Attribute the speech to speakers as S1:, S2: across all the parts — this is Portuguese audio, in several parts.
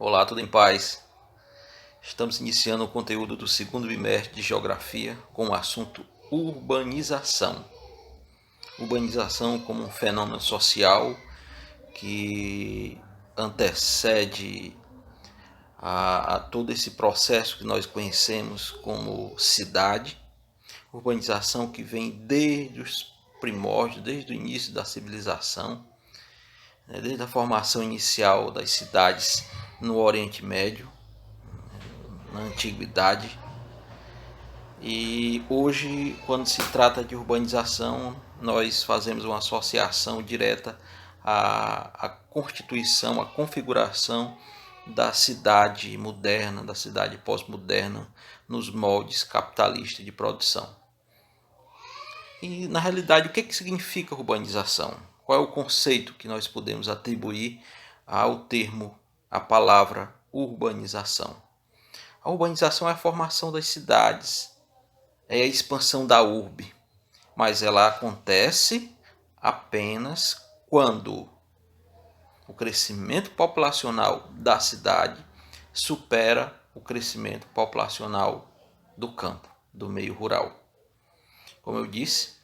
S1: Olá, tudo em paz? Estamos iniciando o conteúdo do segundo bimestre de Geografia com o assunto urbanização. Urbanização como um fenômeno social que antecede a todo esse processo que nós conhecemos como cidade. Urbanização que vem desde os primórdios, desde o início da civilização, desde a formação inicial das cidades no Oriente Médio, na antiguidade. E hoje, quando se trata de urbanização, nós fazemos uma associação direta à constituição, à configuração da cidade moderna, da cidade pós-moderna, nos moldes capitalistas de produção. E, na realidade, o que significa urbanização? Qual é o conceito que nós podemos atribuir ao termo, à palavra urbanização? A urbanização é a formação das cidades, é a expansão da urbe, mas ela acontece apenas quando o crescimento populacional da cidade supera o crescimento populacional do campo, do meio rural. Como eu disse,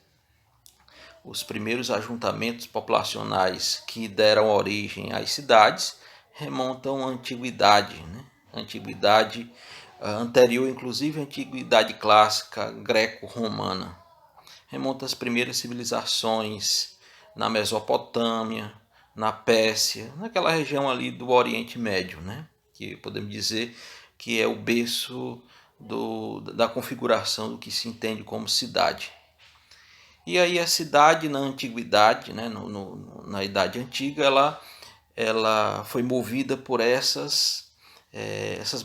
S1: os primeiros ajuntamentos populacionais que deram origem às cidades remontam à antiguidade, Antiguidade anterior, inclusive à antiguidade clássica greco-romana. Remonta às primeiras civilizações na Mesopotâmia, na Pérsia, naquela região ali do Oriente Médio, que podemos dizer que é o berço da configuração do que se entende como cidade. E aí a cidade na antiguidade, na Idade Antiga, ela foi movida por essas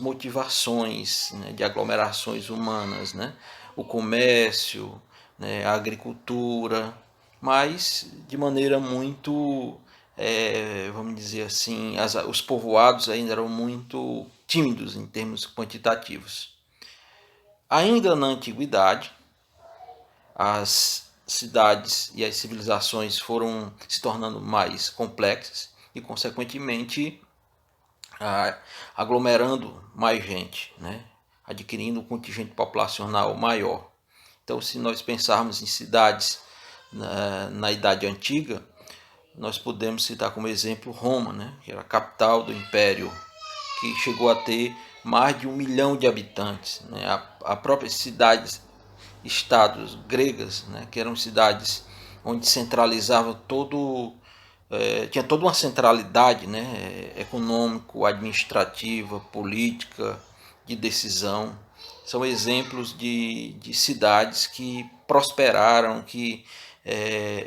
S1: motivações, de aglomerações humanas, o comércio, a agricultura, mas de maneira muito, vamos dizer assim, os povoados ainda eram muito tímidos em termos quantitativos. Ainda na antiguidade, as cidades e as civilizações foram se tornando mais complexas e, consequentemente, aglomerando mais gente, adquirindo um contingente populacional maior. Então, se nós pensarmos em cidades na Idade Antiga, nós podemos citar como exemplo Roma, que era a capital do Império, que chegou a ter mais de 1 milhão de habitantes. A própria cidades, estados gregas, que eram cidades onde centralizava tinha toda uma centralidade, econômico, administrativa, política, de decisão. São exemplos de cidades que prosperaram, que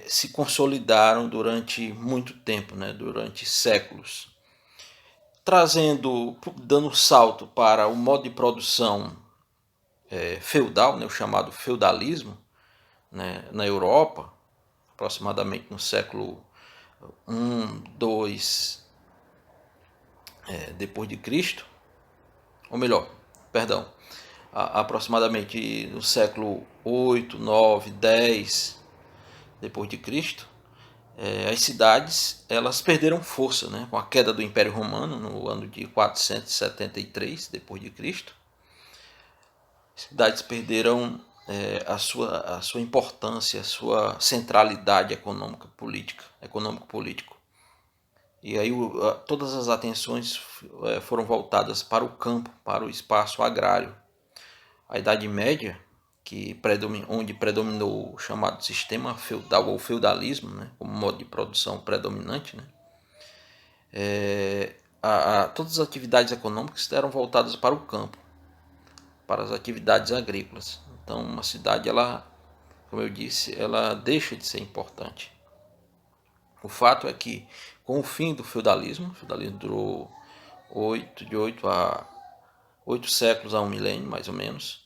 S1: se consolidaram durante muito tempo, durante séculos. Dando salto para o modo de produção feudal, o chamado feudalismo, na Europa, aproximadamente no século 1, 2 depois de Cristo, ou melhor, perdão, aproximadamente no século 8, 9, 10 depois de Cristo, as cidades elas perderam força, com a queda do Império Romano no ano de 473 depois de Cristo. As cidades perderam a sua importância, a sua centralidade econômico-político. E aí todas as atenções foram voltadas para o campo, para o espaço agrário. A Idade Média, onde predominou o chamado sistema feudal ou feudalismo, como modo de produção predominante, todas as atividades econômicas eram voltadas para o campo, para as atividades agrícolas. Então, uma cidade, como eu disse, ela deixa de ser importante. O fato é que, com o fim do feudalismo, o feudalismo durou 8 séculos a 1 milênio, mais ou menos.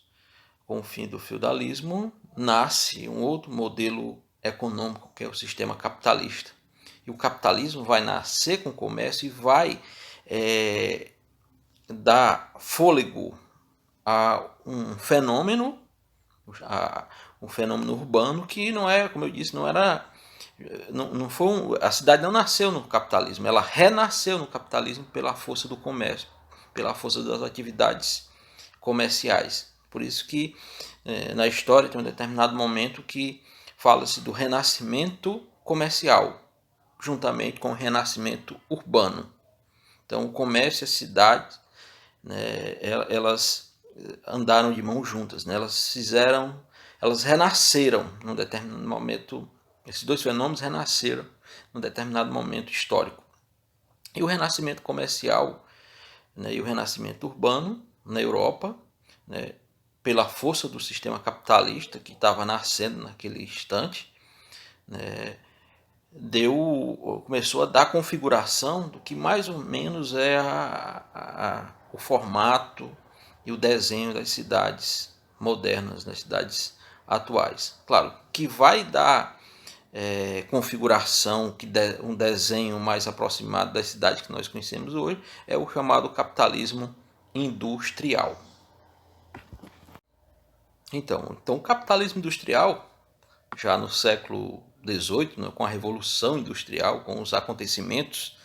S1: Com o fim do feudalismo, nasce um outro modelo econômico, que é o sistema capitalista. E o capitalismo vai nascer com o comércio e vai dar fôlego a um fenômeno urbano que não é, como eu disse, não era não foi a cidade não nasceu no capitalismo, ela renasceu no capitalismo pela força do comércio, pela força das atividades comerciais. Por isso que na história tem um determinado momento que fala-se do renascimento comercial, juntamente com o renascimento urbano. Então o comércio e a cidade, né, elas andaram de mãos juntas, né, elas renasceram num determinado momento. Esses dois fenômenos renasceram num determinado momento histórico. E o renascimento comercial, né, e o renascimento urbano na Europa, né, pela força do sistema capitalista que estava nascendo naquele instante, né, começou a dar configuração do que mais ou menos é o formato e o desenho das cidades modernas, das cidades atuais. Claro, que vai dar configuração, um desenho mais aproximado das cidades que nós conhecemos hoje, é o chamado capitalismo industrial. Então o capitalismo industrial, já no século XVIII, né, com a Revolução Industrial, com os acontecimentos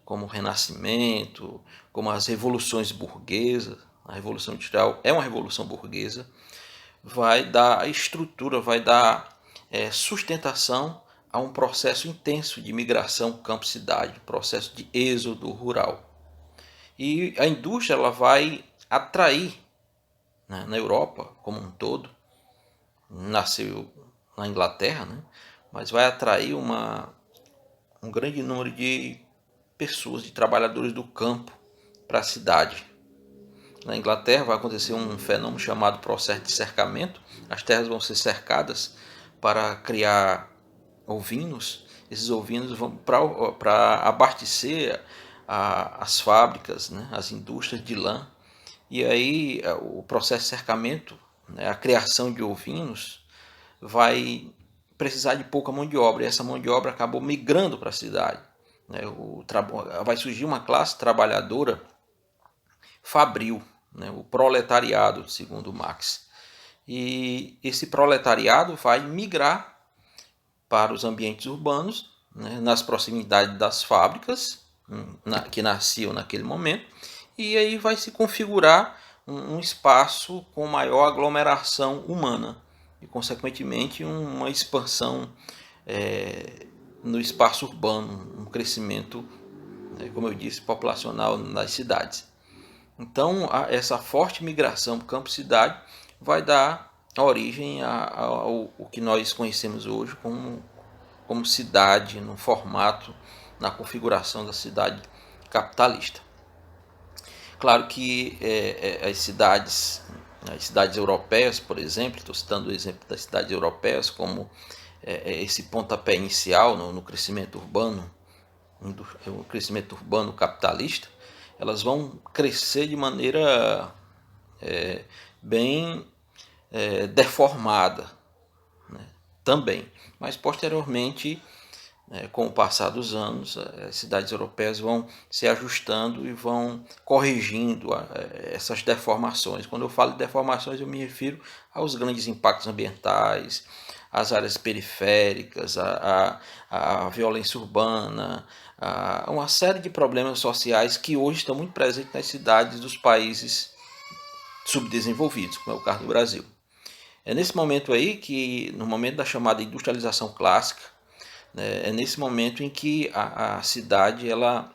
S1: como o Renascimento, como as revoluções burguesas, a Revolução Industrial é uma revolução burguesa, vai dar estrutura, vai dar sustentação a um processo intenso de migração campo-cidade, processo de êxodo rural. E a indústria ela vai atrair, né, na Europa como um todo, nasceu na Inglaterra, né, mas vai atrair um grande número de pessoas, de trabalhadores do campo para a cidade. Na Inglaterra vai acontecer um fenômeno chamado processo de cercamento. As terras vão ser cercadas para criar ovinos. Esses ovinos vão para abastecer as fábricas, né, as indústrias de lã. E aí o processo de cercamento, né, a criação de ovinos, vai precisar de pouca mão de obra. E essa mão de obra acabou migrando para a cidade. Né, vai surgir uma classe trabalhadora fabril, né, o proletariado, segundo Marx. E esse proletariado vai migrar para os ambientes urbanos, né, nas proximidades das fábricas que nasciam naquele momento, e aí vai se configurar um espaço com maior aglomeração humana e, consequentemente, uma expansão no espaço urbano, um crescimento, como eu disse, populacional nas cidades. Então, essa forte migração campo-cidade vai dar origem ao que nós conhecemos hoje como cidade, no formato, na configuração da cidade capitalista. Claro que as cidades europeias, por exemplo, estou citando o exemplo das cidades europeias como esse pontapé inicial no crescimento urbano, o crescimento urbano capitalista, elas vão crescer de maneira bem deformada, né, também. Mas posteriormente, com o passar dos anos, as cidades europeias vão se ajustando e vão corrigindo essas deformações. Quando eu falo de deformações, eu me refiro aos grandes impactos ambientais, às áreas periféricas, à violência urbana, a uma série de problemas sociais que hoje estão muito presentes nas cidades dos países subdesenvolvidos, como é o caso do Brasil. É nesse momento aí que, no momento da chamada industrialização clássica, né, é nesse momento em que a cidade ela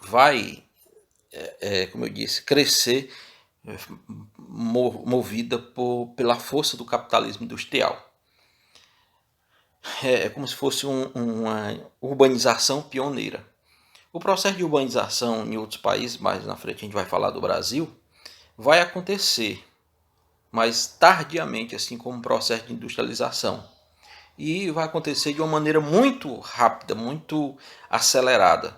S1: vai, como eu disse, crescer movida pela força do capitalismo industrial. É como se fosse uma urbanização pioneira. O processo de urbanização em outros países, mais na frente a gente vai falar do Brasil, vai acontecer, mas tardiamente, assim como o processo de industrialização. E vai acontecer de uma maneira muito rápida, muito acelerada.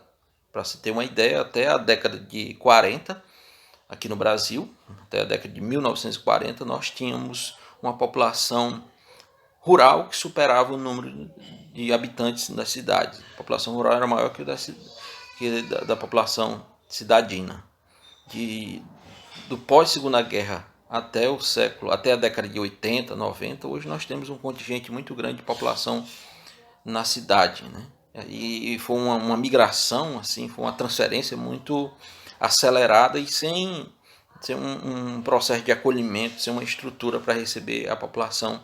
S1: Para se ter uma ideia, até a década de 40, aqui no Brasil, até a década de 1940, nós tínhamos uma população rural que superava o número de habitantes das cidades. A população rural era maior que da população cidadina. Do pós-segunda guerra até a década de 80, 90, hoje nós temos um contingente muito grande de população na cidade, né? E foi uma migração, assim, foi uma transferência muito acelerada e sem um processo de acolhimento, sem uma estrutura para receber a população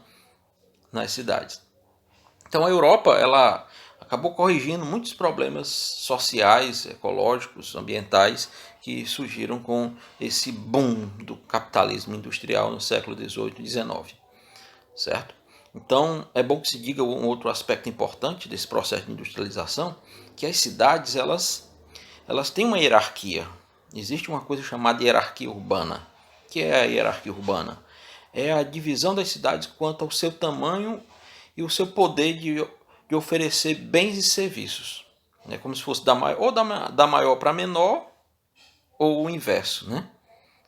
S1: nas cidades. Então a Europa, ela acabou corrigindo muitos problemas sociais, ecológicos, ambientais que surgiram com esse boom do capitalismo industrial no século XVIII e XIX, certo? Então é bom que se diga um outro aspecto importante desse processo de industrialização, que as cidades elas têm uma hierarquia. Existe uma coisa chamada hierarquia urbana. O que é a hierarquia urbana? É a divisão das cidades quanto ao seu tamanho e o seu poder de oferecer bens e serviços. É como se fosse da maior para menor ou o inverso. Né?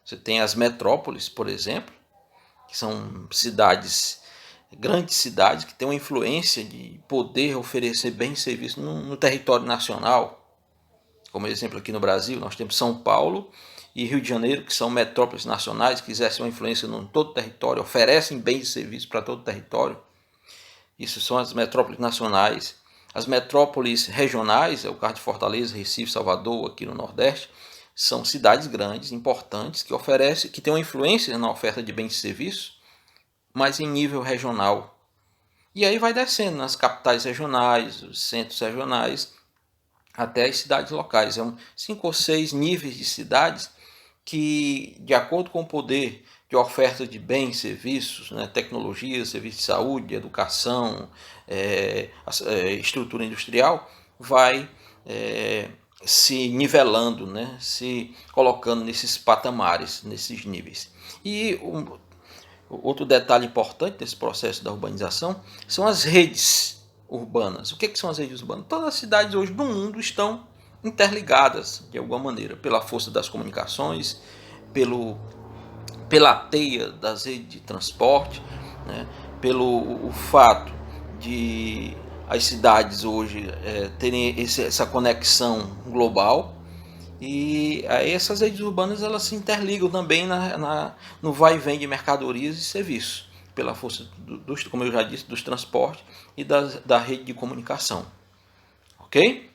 S1: Você tem as metrópoles, por exemplo, que são grandes cidades que têm uma influência de poder oferecer bens e serviços no território nacional. Como exemplo aqui no Brasil, nós temos São Paulo e Rio de Janeiro, que são metrópoles nacionais, que exercem uma influência em todo o território, oferecem bens e serviços para todo o território. Isso são as metrópoles nacionais. As metrópoles regionais, é o caso de Fortaleza, Recife, Salvador, aqui no Nordeste, são cidades grandes, importantes, que têm uma influência na oferta de bens e serviços, mas em nível regional. E aí vai descendo nas capitais regionais, os centros regionais, até as cidades locais. São 5 ou 6 níveis de cidades que, de acordo com o poder de oferta de bens, serviços, né, tecnologia, serviços de saúde, educação, estrutura industrial, vai se nivelando, né, se colocando nesses patamares, nesses níveis. E outro detalhe importante desse processo da urbanização são as redes urbanas. O que são as redes urbanas? Todas as cidades hoje do mundo estão interligadas de alguma maneira, pela força das comunicações, pela teia das redes de transporte, né? Pelo o fato de as cidades hoje terem essa conexão global. E aí essas redes urbanas elas se interligam também no vai e vem de mercadorias e serviços, pela força, como eu já disse, dos transportes e da rede de comunicação. Ok?